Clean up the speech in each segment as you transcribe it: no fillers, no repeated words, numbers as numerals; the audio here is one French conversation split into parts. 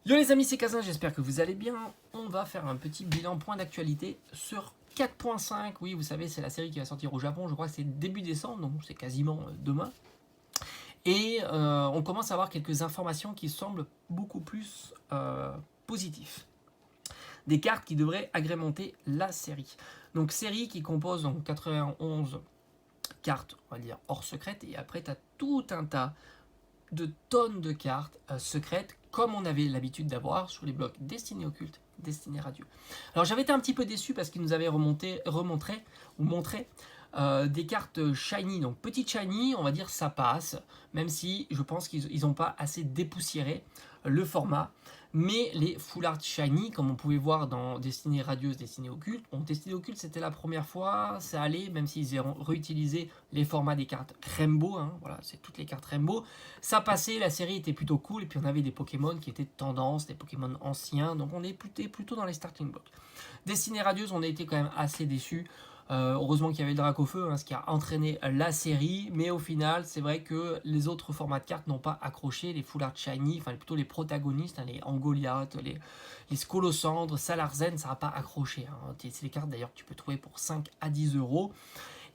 Yo les amis, c'est Kazin, j'espère que vous allez bien. On va faire un petit bilan point d'actualité sur 4.5. Oui, vous savez, c'est la série qui va sortir au Japon, je crois que c'est début décembre, donc c'est quasiment demain. Et on commence à avoir quelques informations qui semblent beaucoup plus positives. Des cartes qui devraient agrémenter la série. Donc série qui compose donc 91 cartes, on va dire, hors secrète, et après tu as tout un tas de tonnes de cartes secrètes comme on avait l'habitude d'avoir sur les blocs Destinée Occulte, Destinée Radio. Alors j'avais été un petit peu déçu parce qu'ils nous avaient montré des cartes shiny, donc petites shiny, on va dire ça passe, même si je pense qu'ils n'ont pas assez dépoussiéré le format. Mais les full art shiny, comme on pouvait voir dans Destinée Radieuse, Destinée Occulte, bon, Destinée Occulte c'était la première fois, ça allait, même s'ils ont réutilisé les formats des cartes Rainbow, hein, voilà, c'est toutes les cartes Rainbow, ça passait, la série était plutôt cool, et puis on avait des Pokémon qui étaient de tendance, des Pokémon anciens, donc on est plutôt dans les starting blocks. Destinée Radieuse, on a été quand même assez déçus. Heureusement qu'il y avait le Dracofeu, hein, ce qui a entraîné la série, mais au final, c'est vrai que les autres formats de cartes n'ont pas accroché. Les Full Art Shiny, enfin plutôt les protagonistes, hein, les Angoliath, les Scolosandres, Salarzen, ça n'a pas accroché. Hein. C'est des cartes d'ailleurs que tu peux trouver pour 5 à 10 euros.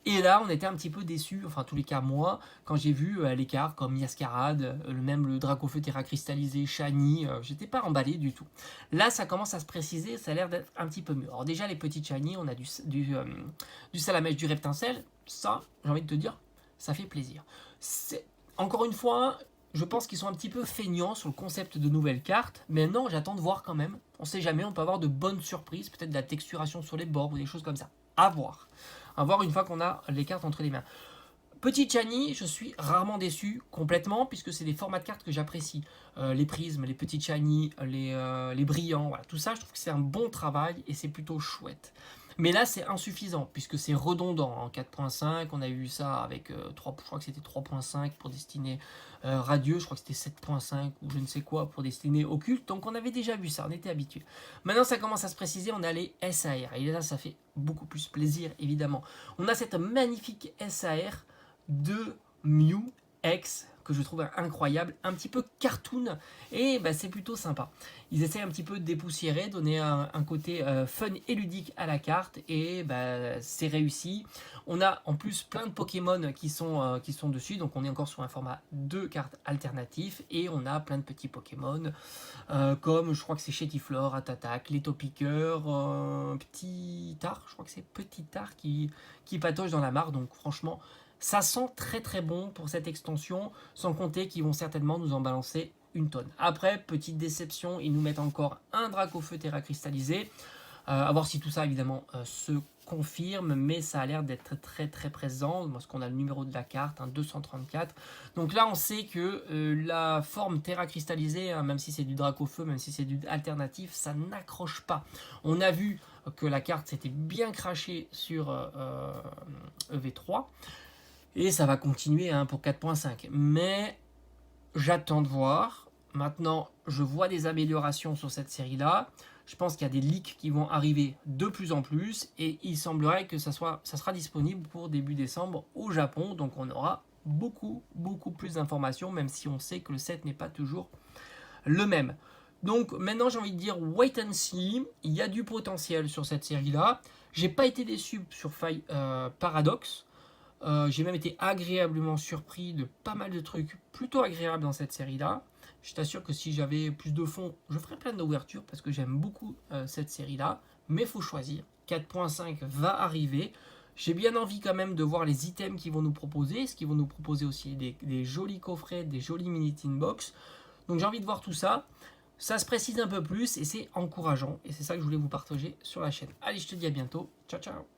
Et là, on était un petit peu déçus, enfin, en tous les cas, moi, quand j'ai vu les cartes comme Yaskarad, même le Dracofeu Terra Cristallisé, Shiny, j'étais pas emballé du tout. Là, ça commence à se préciser, ça a l'air d'être un petit peu mieux. Alors, déjà, les petites Shiny, on a du Salamèche, du Reptincelle, ça, j'ai envie de te dire, ça fait plaisir. Encore une fois, je pense qu'ils sont un petit peu feignants sur le concept de nouvelles cartes, mais non, j'attends de voir quand même. On sait jamais, on peut avoir de bonnes surprises, peut-être de la texturation sur les bords ou des choses comme ça. À voir. À voir une fois qu'on a les cartes entre les mains. Petit Chani, je suis rarement déçu complètement puisque c'est des formats de cartes que j'apprécie. Les prismes, les petits Chani, les brillants, voilà, tout ça, je trouve que c'est un bon travail et c'est plutôt chouette. Mais là, c'est insuffisant puisque c'est redondant. En 4.5, on a eu ça avec 3, je crois que c'était 3.5 pour destiner radieux, je crois que c'était 7.5 ou je ne sais quoi pour destiner occulte. Donc on avait déjà vu ça, on était habitué. Maintenant, ça commence à se préciser, on a les SAR. Et là, ça fait beaucoup plus plaisir, évidemment. On a cette magnifique SAR de Mew X que je trouve incroyable, un petit peu cartoon, et bah, c'est plutôt sympa. Ils essaient un petit peu de dépoussiérer, donner un côté fun et ludique à la carte, et bah, c'est réussi. On a en plus plein de Pokémon qui sont dessus, donc on est encore sur un format de cartes alternatif, et on a plein de petits Pokémon, comme je crois que c'est Chétiflore, Atatak, les Topiqueurs, Petit Tar, je crois que c'est Petit Tar qui patauge dans la mare, donc franchement, ça sent très très bon pour cette extension, sans compter qu'ils vont certainement nous en balancer une tonne. Après, petite déception, ils nous mettent encore un Dracofeu Terra Cristallisé. À voir si tout ça évidemment se confirme, mais ça a l'air d'être très très présent, parce qu'on a le numéro de la carte, hein, 234. Donc là, on sait que la forme Terra Cristallisée, hein, même si c'est du Dracofeu, même si c'est du alternatif, ça n'accroche pas. On a vu que la carte s'était bien crachée sur EV3. Et ça va continuer hein, pour 4.5. Mais j'attends de voir. Maintenant, je vois des améliorations sur cette série-là. Je pense qu'il y a des leaks qui vont arriver de plus en plus. Et il semblerait que ça sera disponible pour début décembre au Japon. Donc on aura beaucoup plus d'informations, même si on sait que le set n'est pas toujours le même. Donc maintenant j'ai envie de dire wait and see. Il y a du potentiel sur cette série-là. J'ai pas été déçu sur Faille Paradox. J'ai même été agréablement surpris de pas mal de trucs plutôt agréables dans cette série-là. Je t'assure que si j'avais plus de fonds, je ferais plein d'ouvertures parce que j'aime beaucoup cette série-là. Mais il faut choisir. 4.5 va arriver. J'ai bien envie quand même de voir les items qu'ils vont nous proposer. Est-ce qu'ils vont nous proposer aussi des jolis coffrets, des jolis mini tin box. Donc j'ai envie de voir tout ça. Ça se précise un peu plus et c'est encourageant. Et c'est ça que je voulais vous partager sur la chaîne. Allez, je te dis à bientôt. Ciao, ciao.